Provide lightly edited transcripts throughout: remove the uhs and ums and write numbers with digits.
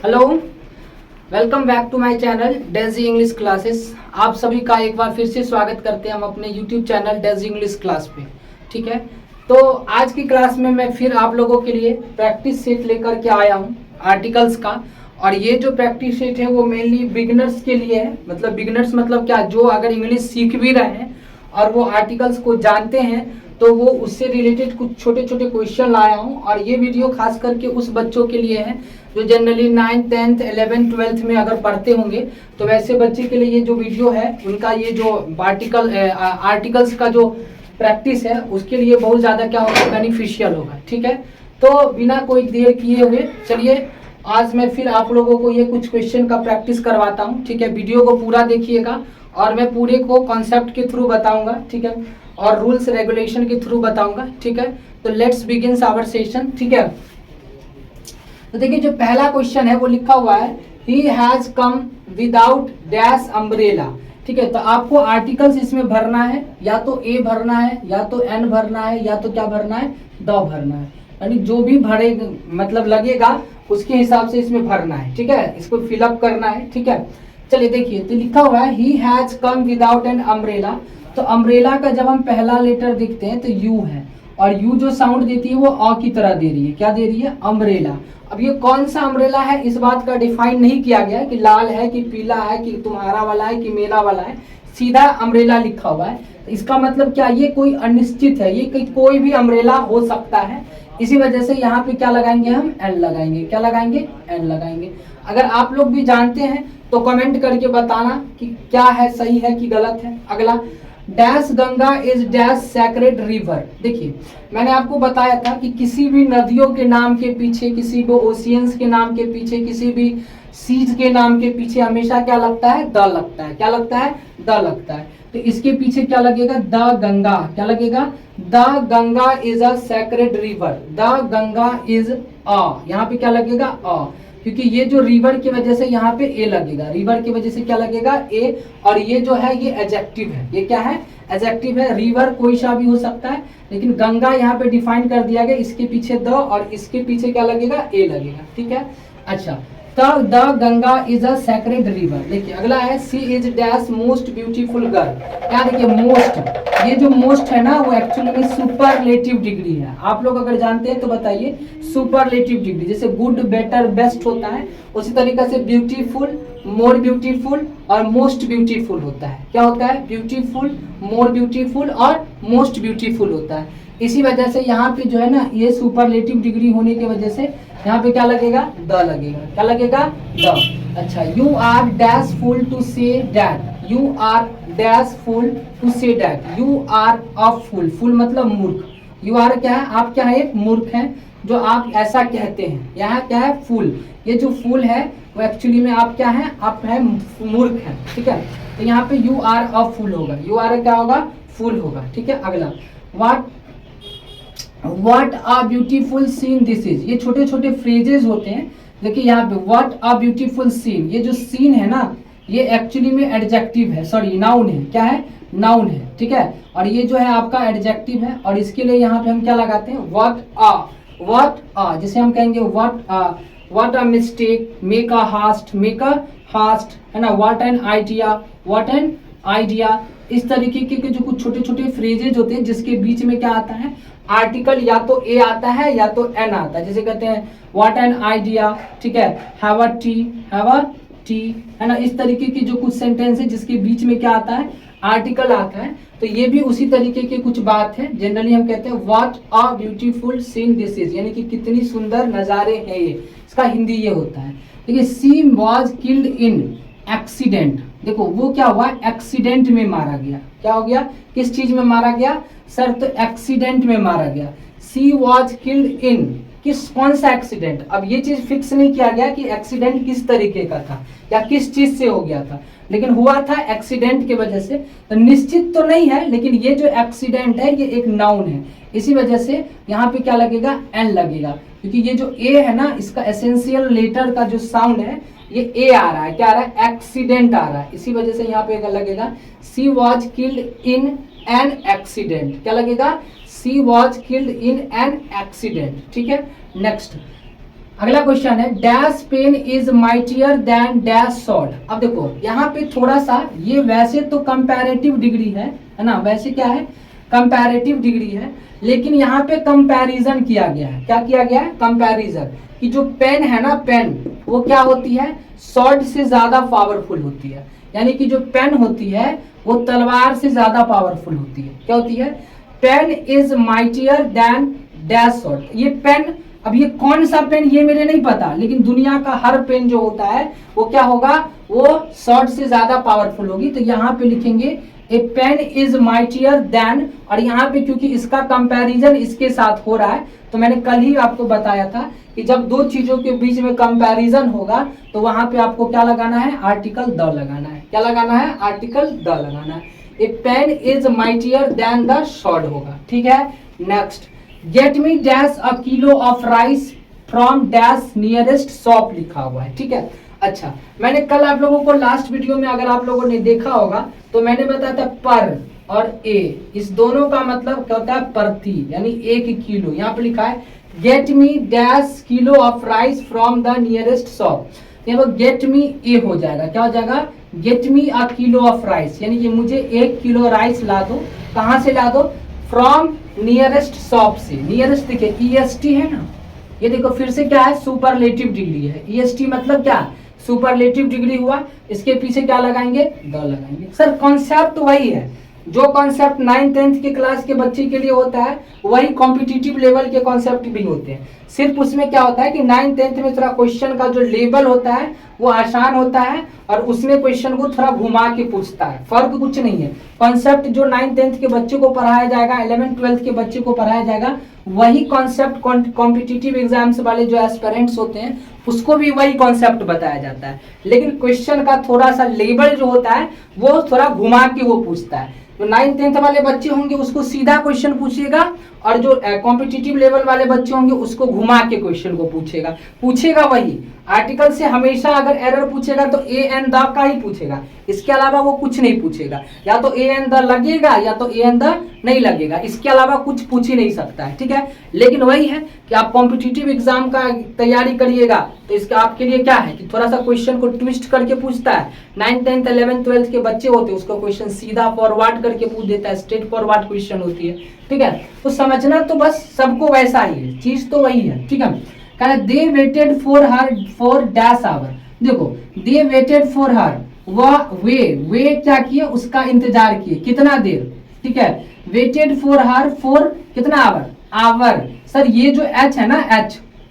Hello, welcome back to my channel Daisy English classes. आप सभी का एक बार फिर से स्वागत करते हैं हम अपने YouTube channel Daisy English class पे। ठीक है, तो आज की क्लास में मैं फिर आप लोगों के लिए प्रैक्टिस सेट लेकर के आया हूँ आर्टिकल्स का। और ये जो प्रैक्टिस सेट है वो मेनली बिगिनर्स के लिए है। मतलब बिगिनर्स मतलब क्या, जो अगर इंग्लिश सीख भी रहे हैं और वो आर्टिकल्स को जानते हैं तो वो उससे रिलेटेड कुछ छोटे छोटे क्वेश्चन लाया हूँ। और ये वीडियो खास करके उस बच्चों के लिए है जो generally 9th 10th 11th 12th में अगर पढ़ते होंगे, तो वैसे बच्चे के लिए ये जो वीडियो है उनका ये जो आर्टिकल्स का जो प्रैक्टिस है उसके लिए बहुत ज़्यादा क्या होगा, बेनिफिशियल होगा। ठीक है, तो बिना कोई देर किए हुए चलिए आज मैं फिर आप लोगों को ये कुछ क्वेश्चन का प्रैक्टिस करवाता हूँ। ठीक है, वीडियो को पूरा देखिएगा और मैं पूरे को कॉन्सेप्ट के थ्रू बताऊंगा। ठीक है, और रूल्स रेगुलेशन के थ्रू बताऊंगा। ठीक है, तो लेट्स बिगिन आवर सेशन। ठीक है, तो देखिए जो पहला क्वेश्चन है वो लिखा हुआ है he has come without dash umbrella. ठीक है, तो आपको आर्टिकल्स इसमें भरना है, या तो ए भरना है, या तो एन भरना है, या तो क्या भरना है, द भरना है। यानी जो भी भरे मतलब लगेगा उसके हिसाब से इसमें भरना है। ठीक है, इसको फिलअप करना है। ठीक है, चलिए देखिए, तो लिखा हुआ है he has come without an umbrella. तो अम्ब्रेला का जब हम पहला लेटर देखते हैं तो यू है, और यू जो साउंड देती है वो अ की तरह दे रही है। क्या दे रही है? अम्ब्रेला। अब ये कौन सा अम्ब्रेला है इस बात का डिफाइन नहीं किया गया कि लाल है कि पीला है कि तुम्हारा वाला है कि मेरा वाला है, सीधा अम्ब्रेला लिखा हुआ है। तो इसका मतलब क्या, ये कोई अनिश्चित है, ये कोई भी अम्ब्रेला हो सकता है। इसी वजह से यहाँ पे क्या लगाएंगे, हम एन लगाएंगे। क्या लगाएंगे? एन लगाएंगे। अगर आप लोग भी जानते हैं तो कमेंट करके बताना कि क्या है, सही है कि गलत है। अगला, dash Ganga is dash sacred river. देखिए मैंने आपको बताया था कि किसी भी नदियों के नाम के पीछे, किसी भी ओशियंस के नाम के पीछे, किसी भी सीज के नाम के पीछे हमेशा क्या लगता है? द लगता है। क्या लगता है? द लगता है। तो इसके पीछे क्या लगेगा? द गंगा। क्या लगेगा? The Ganga is a sacred river. The Ganga is अ, यहाँ पे क्या लगेगा? अ, क्योंकि ये जो रिवर की वजह से यहाँ पे ए लगेगा। रिवर की वजह से क्या लगेगा? ए। और ये जो है ये एडजेक्टिव है। ये क्या है? एडजेक्टिव है। रिवर कोई सा भी हो सकता है, लेकिन गंगा यहाँ पे डिफाइन कर दिया गया। इसके पीछे द और इसके पीछे क्या लगेगा? ए लगेगा। ठीक है, अच्छा, तब the Ganga is a sacred river. देखिए अगला है she is dash most beautiful girl. क्या देखिए मोस्ट, ये जो मोस्ट है ना वो एक्चुअली में सुपरलेटिव डिग्री है। आप लोग अगर जानते हैं तो बताइए। सुपरलेटिव डिग्री जैसे गुड, बेटर, बेस्ट होता है, उसी तरीके से ब्यूटीफुल, मोर ब्यूटीफुल और मोस्ट ब्यूटीफुल होता है। क्या होता है? ब्यूटीफुल, मोर ब्यूटीफुल और मोस्ट ब्यूटीफुल होता है। इसी वजह से यहाँ पे जो है ना, ये सुपरलेटिव डिग्री होने की वजह से यहाँ पे क्या लगेगा? द लगेगा। क्या लगेगा? द। अच्छा, you are dash fool to say that. You are dash fool to say that. You are a fool. Fool मतलब मूर्ख। यू आर क्या है? आप क्या है? एक मूर्ख हैं जो आप ऐसा कहते हैं। यहाँ क्या है? फुल। ये जो फुल है वो एक्चुअली में आप क्या है? आप है मूर्ख हैं। ठीक है, तो यहाँ पे यू आर अ फुल होगा। यू आर क्या होगा? फुल होगा। ठीक है, अगला, what a beautiful seen this is. ये छोटे छोटे फ्रेजेस होते हैं। देखिए यहाँ पे व्हाट अ ब्यूटीफुल सीन, ये जो सीन है ना ये एक्चुअली में एडजेक्टिव है, सॉरी नाउन है। क्या है? नाउन है। ठीक है, और ये जो है आपका एडजेक्टिव है, और इसके लिए यहाँ पे हम क्या लगाते हैं? व्हाट अ, जैसे हम कहेंगे what a mistake, make a hast, make a hast, है ना, what an idea, what an idea. इस तरीके के जो कुछ छोटे छोटे फ्रेजेज होते हैं जिसके बीच में क्या आता है? आर्टिकल या तो ए आता है या तो एन आता है। जैसे कहते हैं व्हाट एन आइडिया, ठीक है, have a T, have a T, है ना। इस तरीके की जो कुछ सेंटेंस है जिसके बीच में क्या आता है? आर्टिकल आता है। तो ये भी उसी तरीके की कुछ बात है। जनरली हम कहते हैं what a beautiful seen this is, यानी कि कितनी सुंदर नजारे हैं ये। इसका हिंदी ये होता है। देखिए सी वॉज किल्ड इन एक्सीडेंट। देखो वो क्या हुआ? एक्सीडेंट में मारा गया। क्या हो गया? किस चीज में मारा गया सर? तो एक्सीडेंट में मारा गया। सी वॉज किल्ड इन, किस, कौन सा एक्सीडेंट? अब ये चीज फिक्स नहीं किया गया कि एक्सीडेंट किस तरीके का था या किस चीज से हो गया था, लेकिन हुआ था एक्सीडेंट की वजह से। तो निश्चित तो नहीं है, लेकिन ये जो एक्सीडेंट है ये एक नाउन है। इसी वजह से यहाँ पे क्या लगेगा? एन लगेगा, क्योंकि ये जो ए है ना इसका एसेंशियल लेटर का जो साउंड है ये ए आ रहा है। क्या आ रहा है? एक्सीडेंट आ रहा है। इसी वजह से यहाँ पे लगेगा she was killed in an accident. क्या लगेगा? She was killed in an accident. ठीक है, नेक्स्ट, अगला क्वेश्चन है dash pen is mightier than dash sword. अब देखो यहाँ पे थोड़ा सा, ये वैसे तो कंपैरेटिव डिग्री है ना, वैसे क्या है, कंपैरेटिव डिग्री है, लेकिन यहाँ पे कंपैरिजन किया गया है। क्या किया गया है? कंपैरिजन, कि जो पेन है ना, पेन वो क्या होती है, सॉर्ड से ज्यादा पावरफुल होती है। यानी कि जो पेन होती है वो तलवार से ज्यादा पावरफुल होती है। क्या होती है? Pen is mightier than dash sword. ये पेन, अब ये कौन सा पेन ये मेरे नहीं पता, लेकिन दुनिया का हर पेन जो होता है वो क्या होगा, वो सॉर्ड से ज्यादा पावरफुल होगी। तो यहाँ पे लिखेंगे ए पेन इज माइटियर देन, और यहाँ पे क्योंकि इसका कंपैरिजन इसके साथ हो रहा है, तो मैंने कल ही आपको बताया था कि जब दो चीजों के बीच में कंपैरिजन होगा तो वहां पे आपको क्या लगाना है, आर्टिकल द लगाना है। क्या लगाना है? आर्टिकल द लगाना है। A pen is mightier than the sword होगा। ठीक है, next, get me dash a kilo of rice from dash nearest shop लिखा हुआ है। ठीक है, अच्छा, मैंने कल आप लोगों को लास्ट वीडियो में अगर आप लोगों ने देखा होगा तो मैंने बताया था पर और ए, इस दोनों का मतलब क्या होता है, प्रति, यानी 1 किलो। यहाँ पे लिखा है gate me dash kilo of rice from the nearest shop. देखो गेट मी ए हो जाएगा, क्या हो जाएगा, get me a kilo of rice, यानी कि मुझे 1 किलो राइस ला दो। कहाँ से ला दो? फ्रॉम नियरेस्ट शॉप से। नियरेस्ट देखिए ईएसटी है ना, ये देखो फिर से क्या है, सुपरलेटिव डिग्री है। ईएसटी मतलब क्या, सुपरलेटिव डिग्री हुआ। इसके पीछे क्या लगाएंगे, द लगाएंगे। सर कॉन्सेप्ट तो वही है, जो कॉन्सेप्ट 9th 10th के क्लास के बच्चे के लिए होता है वही कॉम्पिटिटिव लेवल के कॉन्सेप्ट भी होते हैं। सिर्फ उसमें क्या होता है कि 9th 10th में थोड़ा क्वेश्चन का जो लेवल होता है वो आसान होता है, और उसमें क्वेश्चन को थोड़ा घुमा के पूछता है। फर्क कुछ नहीं है। कॉन्सेप्ट जो 9th 10th के बच्चे को पढ़ाया जाएगा, 11th 12th के बच्चे को पढ़ाया जाएगा, वही कॉन्सेप्ट कॉम्पिटिटिव एग्जाम्स वाले जो एस्पिरेंट्स होते हैं उसको भी वही कॉन्सेप्ट बताया जाता है। लेकिन क्वेश्चन का थोड़ा सा लेवल जो होता है वो थोड़ा घुमा के वो पूछता है। जो 9th 10th वाले बच्चे होंगे उसको सीधा क्वेश्चन पूछेगा, और जो कॉम्पिटिटिव लेवल वाले बच्चे होंगे उसको घुमा के क्वेश्चन को पूछेगा वही। आर्टिकल से हमेशा अगर एरर पूछेगा तो ए एंड द का ही पूछेगा, इसके अलावा वो कुछ नहीं पूछेगा। या तो ए एंड द लगेगा या तो ए एंड द नहीं लगेगा, इसके अलावा कुछ पूछ ही नहीं सकता है। ठीक है, लेकिन वही है कि आप कॉम्पिटिटिव एग्जाम का तैयारी करिएगा तो इसका आपके लिए क्या है कि थोड़ा सा क्वेश्चन को ट्विस्ट करके पूछता है। 9th 10th 11th 12th के बच्चे होते हैं उसको क्वेश्चन सीधा फॉरवर्ड करके पूछ देता है, स्ट्रेट फॉरवर्ड क्वेश्चन होती है। ठीक है, तो समझना तो बस सबको वैसा ही है, चीज तो वही है। ठीक है, कहना they waited for her for dash hour. देखो दे वेटेड फॉर हर, वह वे क्या किए, उसका इंतजार किए, कितना देर। ठीक है, वेटेड फॉर हर फॉर कितना, आवर, आवर। सर ये जो एच है ना,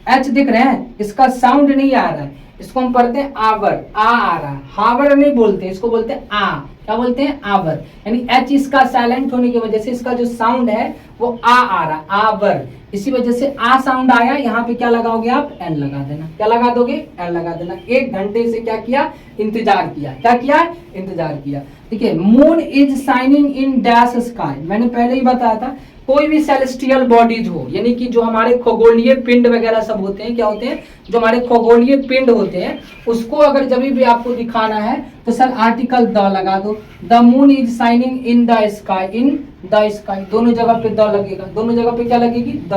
एच दिख रहे हैं, इसका साउंड नहीं आ रहा है, इसको हम पढ़ते हैं आवर, आ रहा है, हावर नहीं बोलते, इसको बोलते हैं आ। क्या बोलते हैं? आवर। यानी एच इसका साइलेंट होने की वजह से इसका जो साउंड है वो आ रहा, आवर। इसी वजह से आ साउंड आया, यहाँ पे क्या लगाओगे आप, एन लगा देना। क्या लगा दोगे? एन लगा देना। 1 घंटे से क्या किया, इंतजार किया। क्या किया? इंतजार किया। देखिए moon is shining in dash sky, मैंने पहले ही बताया था। कोई भी सेलेस्टियल बॉडीज हो, यानी कि जो हमारे खगोलीय पिंड वगैरह सब होते हैं, क्या होते हैं, जो हमारे खगोलीय पिंड होते हैं, उसको अगर जब भी आपको दिखाना है तो सर आर्टिकल द लगा दो। The moon is shining in the sky, in the sky, दोनों जगह पे द लगेगा। दोनों जगह पे क्या लगेगी? द।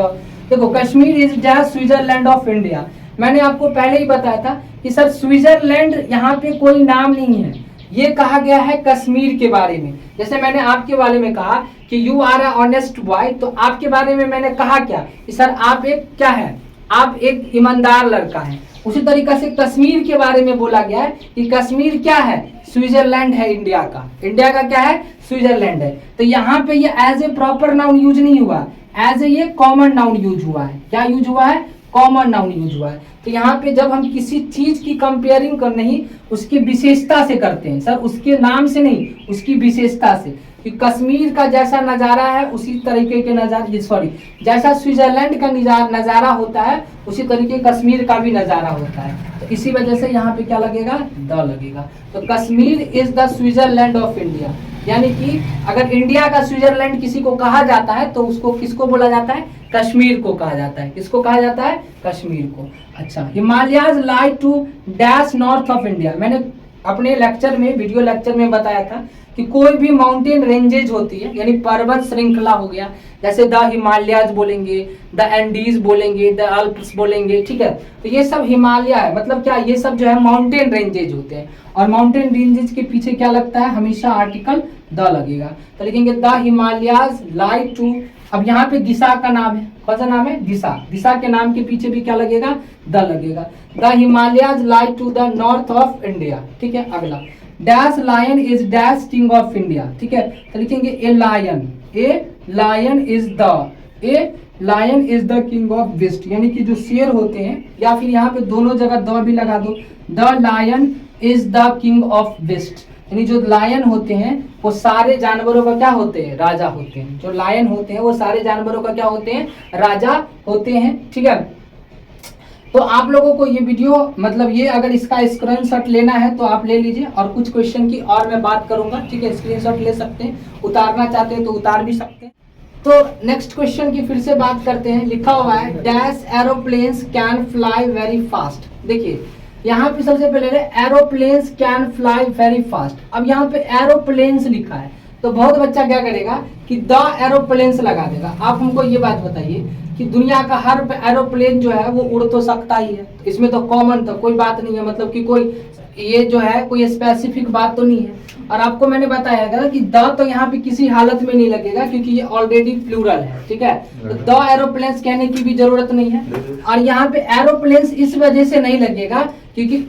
देखो Kashmir is dash Switzerland of India, मैंने आपको पहले ही बताया था कि सर स्विट्जरलैंड यहाँ पे कोई नाम नहीं है, ये कहा गया है कश्मीर के बारे में। जैसे मैंने आपके बारे में कहा कि you are a honest boy, तो आपके बारे में मैंने कहा क्या कि सर आप एक क्या है, आप एक ईमानदार लड़का है। उसी तरीके से कश्मीर के बारे में बोला गया है कि कश्मीर क्या है, स्विट्जरलैंड है इंडिया का। इंडिया का क्या है? स्विट्जरलैंड है। तो यहाँ पे ये as a proper noun use नहीं हुआ, एज ए ये कॉमन नाउन यूज हुआ है। क्या यूज हुआ है? कॉमन नाउन यूज हुआ है। तो यहाँ पे जब हम किसी चीज की कंपेयरिंग कर नहीं, उसकी विशेषता से करते हैं सर, उसके नाम से नहीं, उसकी विशेषता से। कि कश्मीर का जैसा नज़ारा है उसी तरीके के जैसा स्विट्जरलैंड का नज़ारा होता है उसी तरीके कश्मीर का भी नज़ारा होता है। तो इसी वजह से यहाँ पे क्या लगेगा? द लगेगा। तो Kashmir is the Switzerland of India, यानी कि अगर इंडिया का स्विट्जरलैंड किसी को कहा जाता है तो उसको किसको बोला जाता है? कश्मीर को कहा जाता है। किसको कहा जाता है? कश्मीर को। अच्छा, Himalayas lie to dash north of India, मैंने अपने लेक्चर में, वीडियो लेक्चर में बताया था कि कोई भी माउंटेन रेंजेज होती है यानी पर्वत श्रृंखला हो गया, जैसे द हिमालयाज बोलेंगे, द एंडीज बोलेंगे, द अल्प्स बोलेंगे, ठीक है। तो ये सब हिमालय है, मतलब क्या, ये सब जो है माउंटेन रेंजेज होते हैं, और माउंटेन रेंजेज के पीछे क्या लगता है, हमेशा आर्टिकल द लगेगा। तो लिखेंगे द हिमालयाज लाई टू, अब यहाँ पे दिशा का नाम है, कौन सा नाम है, दिशा, दिशा के नाम के पीछे भी क्या लगेगा, द लगेगा। The Himalayas lie to the north of India, ठीक है। अगला, dash lion is dash king of India, ठीक है। तो लिखेंगे a lion is the king of west, यानी कि जो शेर होते हैं, या फिर यहाँ पे दोनों जगह द भी लगा दो, the lion is the king of west, यानी जो लायन होते हैं वो सारे जानवरों का क्या होते हैं, राजा होते हैं। जो लायन होते हैं वो सारे जानवरों का क्या होते हैं, राजा होते हैं, ठीक है। तो आप लोगों को ये वीडियो, मतलब ये अगर इसका स्क्रीनशॉट लेना है तो आप ले लीजिए, और कुछ क्वेश्चन की और मैं बात करूंगा, ठीक है। स्क्रीनशॉट ले सकते हैं, उतारना चाहते हैं तो उतार भी सकते हैं। तो नेक्स्ट क्वेश्चन की फिर से बात करते हैं। लिखा हुआ है dash aeroplanes can fly very fast. देखिए यहाँ पे सबसे पहले aeroplanes can fly very fast. अब यहाँ पे एरोप्लेन्स लिखा है तो बहुत बच्चा क्या करेगा कि द एरोप्लेन्स लगा देगा। आप हमको ये बात बताइए कि दुनिया का हर एरोप्लेन जो है वो उड़ तो सकता ही है, इसमें तो कॉमन तो कोई बात नहीं है, मतलब कि कोई ये जो है कोई स्पेसिफिक बात तो नहीं है। और आपको मैंने बताया था कि द तो यहाँ पे किसी हालत में नहीं लगेगा क्योंकि ये ऑलरेडी प्लूरल है, ठीक है। तो द एरोप्लेन्स कहने की भी जरूरत नहीं है। और यहाँ पे एरोप्लेन्स इस वजह से नहीं लगेगा क्योंकि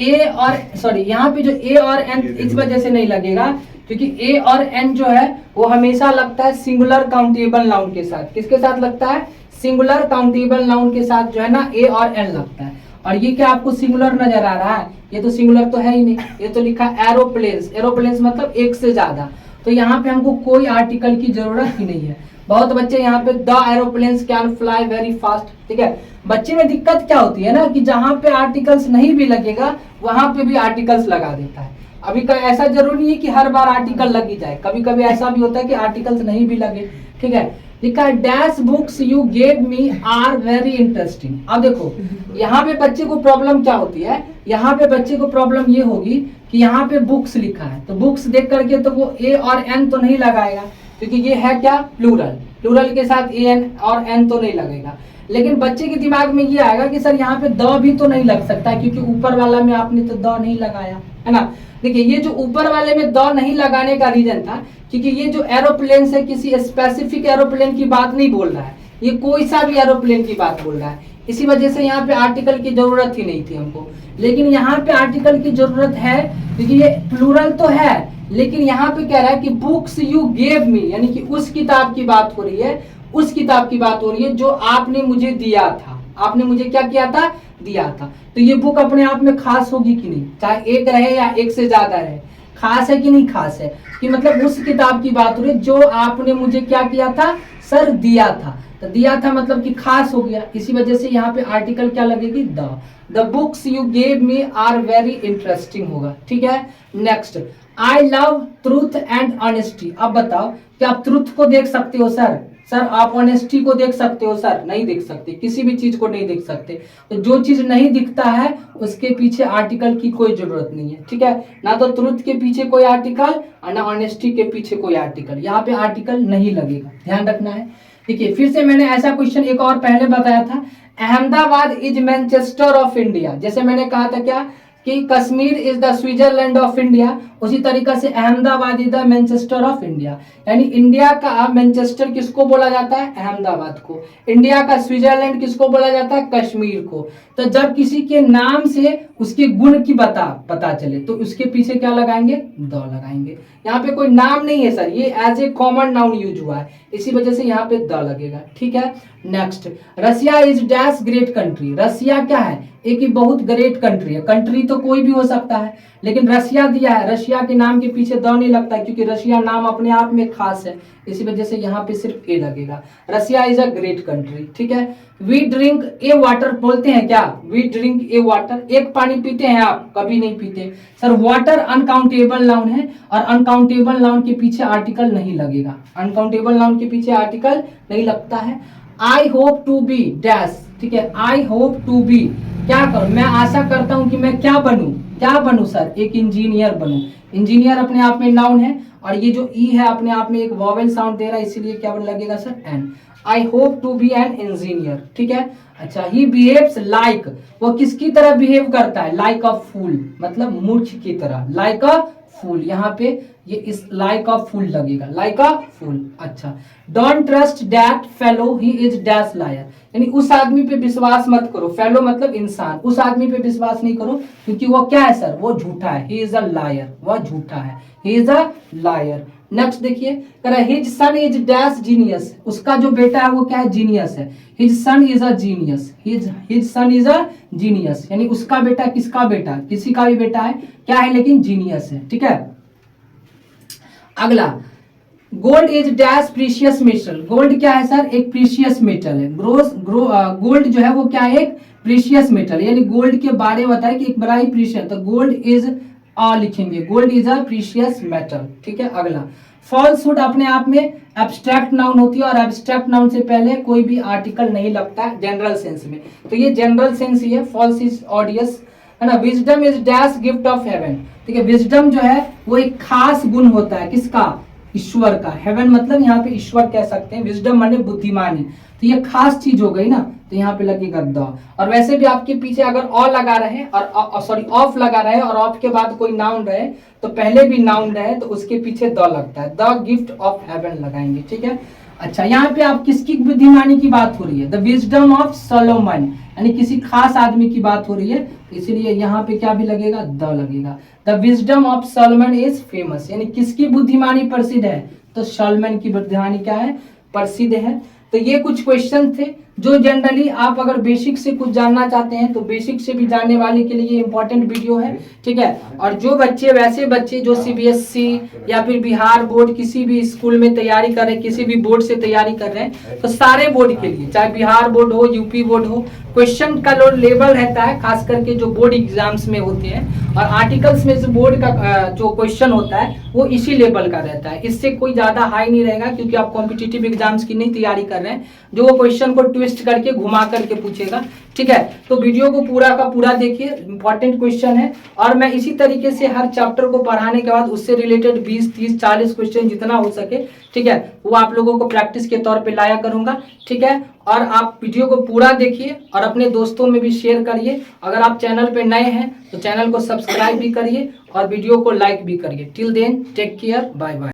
ए और सॉरी यहाँ पे जो ए और एन इस वजह से नहीं लगेगा क्योंकि ए और एन जो है वो हमेशा लगता है सिंगुलर काउंटेबल नाउन के साथ। किसके साथ लगता है, सिंगुलर काउंटेबल नाउन के साथ जो है ना ए और एन लगता है। और ये क्या आपको सिंगुलर नजर आ रहा है, ये तो सिंगुलर तो है ही नहीं, ये तो लिखा एरोप्लेन्स, एरोप्लेन्स मतलब एक से ज्यादा। तो यहाँ पे हमको कोई आर्टिकल की जरूरत ही नहीं है। बहुत बच्चे यहाँ पे the aeroplanes can fly very fast, ठीक है। बच्चे में दिक्कत क्या होती है ना कि जहाँ पे आर्टिकल्स नहीं भी लगेगा वहां पे भी आर्टिकल्स लगा देता है। अभी ऐसा जरूरी है कि हर बार आर्टिकल लगी जाए, कभी कभी ऐसा भी होता है कि आर्टिकल्स नहीं भी लगे, ठीक है। लिखा है dash books you gave me are very interesting. अब देखो यहाँ पे बच्चे को प्रॉब्लम क्या होती है, यहाँ पे बच्चे को प्रॉब्लम ये होगी कि यहाँ पे बुक्स लिखा है तो बुक्स देख करके तो वो ए और एन तो नहीं लगाएगा क्योंकि ये है क्या, प्लूरल, प्लूरल के साथ ए एन और एन तो नहीं लगेगा। लेकिन बच्चे के दिमाग में ये आएगा कि सर यहाँ पे द भी तो नहीं लग सकता क्योंकि ऊपर वाला में आपने तो द नहीं लगाया है ना। देखिए ये जो ऊपर वाले में द नहीं लगाने का रीजन था क्योंकि ये जो एरोप्लेन है किसी स्पेसिफिक एरोप्लेन की बात नहीं बोल रहा है, ये कोई सा भी एरोप्लेन की बात बोल रहा है। इसी वजह से यहाँ पे आर्टिकल की जरूरत ही नहीं थी हमको। लेकिन यहाँ पे आर्टिकल की जरूरत है क्योंकि ये प्लूरल तो है, लेकिन यहाँ पे कह रहा है कि बुक्स यू गेव मी, यानी कि उस किताब की बात हो रही है, उस किताब की बात हो रही है जो आपने मुझे दिया था। आपने मुझे क्या किया था, दिया था। तो ये बुक अपने आप में खास होगी कि नहीं, चाहे एक रहे या एक से ज्यादा रहे, खास है कि नहीं खास है, कि मतलब उस किताब की बात हो रही है जो आपने मुझे क्या किया था, सर दिया था। तो दिया था मतलब कि खास हो गया, इसी वजह से यहाँ पे आर्टिकल क्या लगेगी, the books you gave me are very interesting होगा, ठीक है। Next, I love truth and honesty. अब बताओ क्या आप ट्रूथ को देख सकते हो सर, सर आप ऑनेस्टी को देख सकते हो सर, नहीं देख सकते, किसी भी चीज को नहीं देख सकते। तो जो चीज नहीं दिखता है उसके पीछे आर्टिकल की कोई जरूरत नहीं है, ठीक है। ना तो ट्रुथ के पीछे कोई आर्टिकल और ना ऑनेस्टी के पीछे कोई आर्टिकल, यहाँ पे आर्टिकल नहीं लगेगा, ध्यान रखना है। देखिए फिर से मैंने ऐसा क्वेश्चन एक और पहले बताया था, Ahmedabad is Manchester of India. जैसे मैंने कहा था क्या कि Kashmir is the Switzerland of India, उसी तरीका से Ahmedabad is the Manchester of India. यानी इंडिया का मैनचेस्टर किसको बोला जाता है, अहमदाबाद को। इंडिया का स्विट्जरलैंड किसको बोला जाता है, कश्मीर को। तो जब किसी के नाम से उसके गुण की पता चले तो उसके पीछे क्या लगाएंगे, द लगाएंगे। यहाँ पे कोई नाम नहीं है सर, ये as a common noun use हुआ है, इसी वजह से यहाँ पे द लगेगा, ठीक है। Next, Russia is dash great country. Russia क्या है, एक बहुत ग्रेट कंट्री है। कंट्री तो कोई भी हो सकता है, लेकिन रसिया दिया है, रसिया के नाम के पीछे द नहीं लगता है क्योंकि रसिया नाम अपने आप में खास है, इसी वजह से यहाँ पे सिर्फ ए लगेगा। Russia is a great country, ठीक है। वी ड्रिंक ए वाटर बोलते हैं क्या, वी ड्रिंक ए वाटर, एक पानी पीते हैं आप, कभी नहीं पीते सर। वाटर अनकाउंटेबल नाउन है और अनकाउंटेबल नाउन के पीछे आर्टिकल नहीं लगेगा, अनकाउंटेबल नाउन के पीछे आर्टिकल नहीं लगता है। I hope to be dash, ठीक है। आई होप टू बी क्या करूं, मैं आशा करता हूं कि मैं क्या बनूं, क्या बनूं सर, एक इंजीनियर बनूं। इंजीनियर अपने आप में नाउन है, और ये जो ई है अपने आप में एक वॉवेल साउंड दे रहा है, इसीलिए क्या लगेगा सर, an. I hope to be an engineer, ठीक है। अच्छा, ही बिहेव्स लाइक, वो किसकी तरह बिहेव करता है, लाइक अ फूल, मतलब मूर्ख की तरह, लाइक अ फूल, यहाँ पे ये इस लाइक अ फूल लगेगा, लाइक अ फूल। अच्छा, don't trust that fellow, he is dash liar, यानी उस आदमी पे विश्वास मत करो, फेलो मतलब इंसान, उस आदमी पे विश्वास नहीं करो क्योंकि वो क्या है सर, वो झूठा है, ही इज अ लायर, वह झूठा है, he is a liar. Next देखिए, कह रहा है his son is dash genius, उसका जो बेटा है वो क्या है, जीनियस है, his son is a genius, his son is a genius, यानी उसका बेटा, किसका बेटा, किसी का भी बेटा है, क्या है लेकिन जीनियस है, ठीक है। अगला, gold is dash precious metal, gold क्या है सर, एक प्रीशियस मेटल है, गोल्ड जो है वो क्या है, एक प्रीशियस मेटल, यानी गोल्ड के बारे में बताया कि एक बड़ा ही प्रीशियस, तो गोल्ड इज लिखेंगे, gold is a precious metal, ठीक है। अगला, फॉल्सहुड अपने आप में एब्स्ट्रैक्ट नाउन होती है, और एब्स्ट्रैक्ट नाउन से पहले कोई भी आर्टिकल नहीं लगता है जनरल सेंस में, तो ये जनरल सेंस ही है, फॉल्स इज ऑडियस, है ना। Wisdom is dash gift of haven, ठीक है, विजडम जो है वो एक खास गुण होता है, किसका, ईश्वर का, हेवन मतलब यहाँ पे ईश्वर कह सकते हैं, विजडम माने बुद्धिमानी, तो ये खास चीज हो गई ना, तो यहाँ पे लगेगा द। और वैसे भी आपके पीछे अगर ऑ लगा रहे और सॉरी ऑफ लगा रहे और ऑफ के बाद कोई नाउन रहे, तो पहले भी नाउन रहे तो उसके पीछे द लगता है, द गिफ्ट ऑफ हेवन लगाएंगे, ठीक है। अच्छा, यहाँ पे आप किसकी बुद्धिमानी की बात हो रही है, द विजडम ऑफ सोलोमन, यानी किसी खास आदमी की बात हो रही है, इसलिए यहाँ पे क्या भी लगेगा, द लगेगा। The wisdom of Solomon is famous, यानी किसकी बुद्धिमानी प्रसिद्ध है, तो सोलोमन की बुद्धिमानी क्या है, प्रसिद्ध है। तो ये कुछ क्वेश्चन थे जो जनरली आप अगर बेसिक से कुछ जानना चाहते हैं तो बेसिक से भी जानने वाले के लिए ये इंपॉर्टेंट वीडियो है, ठीक है। और जो बच्चे, वैसे बच्चे जो सीबीएसई या फिर बिहार बोर्ड किसी भी स्कूल में तैयारी कर रहे हैं, किसी भी बोर्ड से तैयारी कर रहे हैं, तो सारे बोर्ड के लिए, चाहे बिहार बोर्ड हो, यूपी बोर्ड हो, क्वेश्चन का जो लेवल रहता है, खास करके जो बोर्ड एग्जाम्स में होते हैं और आर्टिकल्स में जो बोर्ड का जो क्वेश्चन होता है वो इसी लेवल का रहता है, इससे कोई ज्यादा हाई नहीं रहेगा, क्योंकि आप कॉम्पिटिटिव एग्जाम्स की नहीं तैयारी कर रहे हैं जो वो क्वेश्चन को ट्विस्ट करके घुमा करके पूछेगा, ठीक है। तो वीडियो को पूरा का पूरा देखिए, इंपॉर्टेंट क्वेश्चन है, और मैं इसी तरीके से हर चैप्टर को पढ़ाने के बाद उससे रिलेटेड 20, 30, 40 क्वेश्चन जितना हो सके, ठीक है, वो आप लोगों को प्रैक्टिस के तौर पे लाया करूंगा, ठीक है। और आप वीडियो को पूरा देखिए और अपने दोस्तों में भी शेयर करिए। अगर आप चैनल पे नए हैं तो चैनल को सब्सक्राइब भी करिए और वीडियो को लाइक भी करिए। Till then take care, bye bye.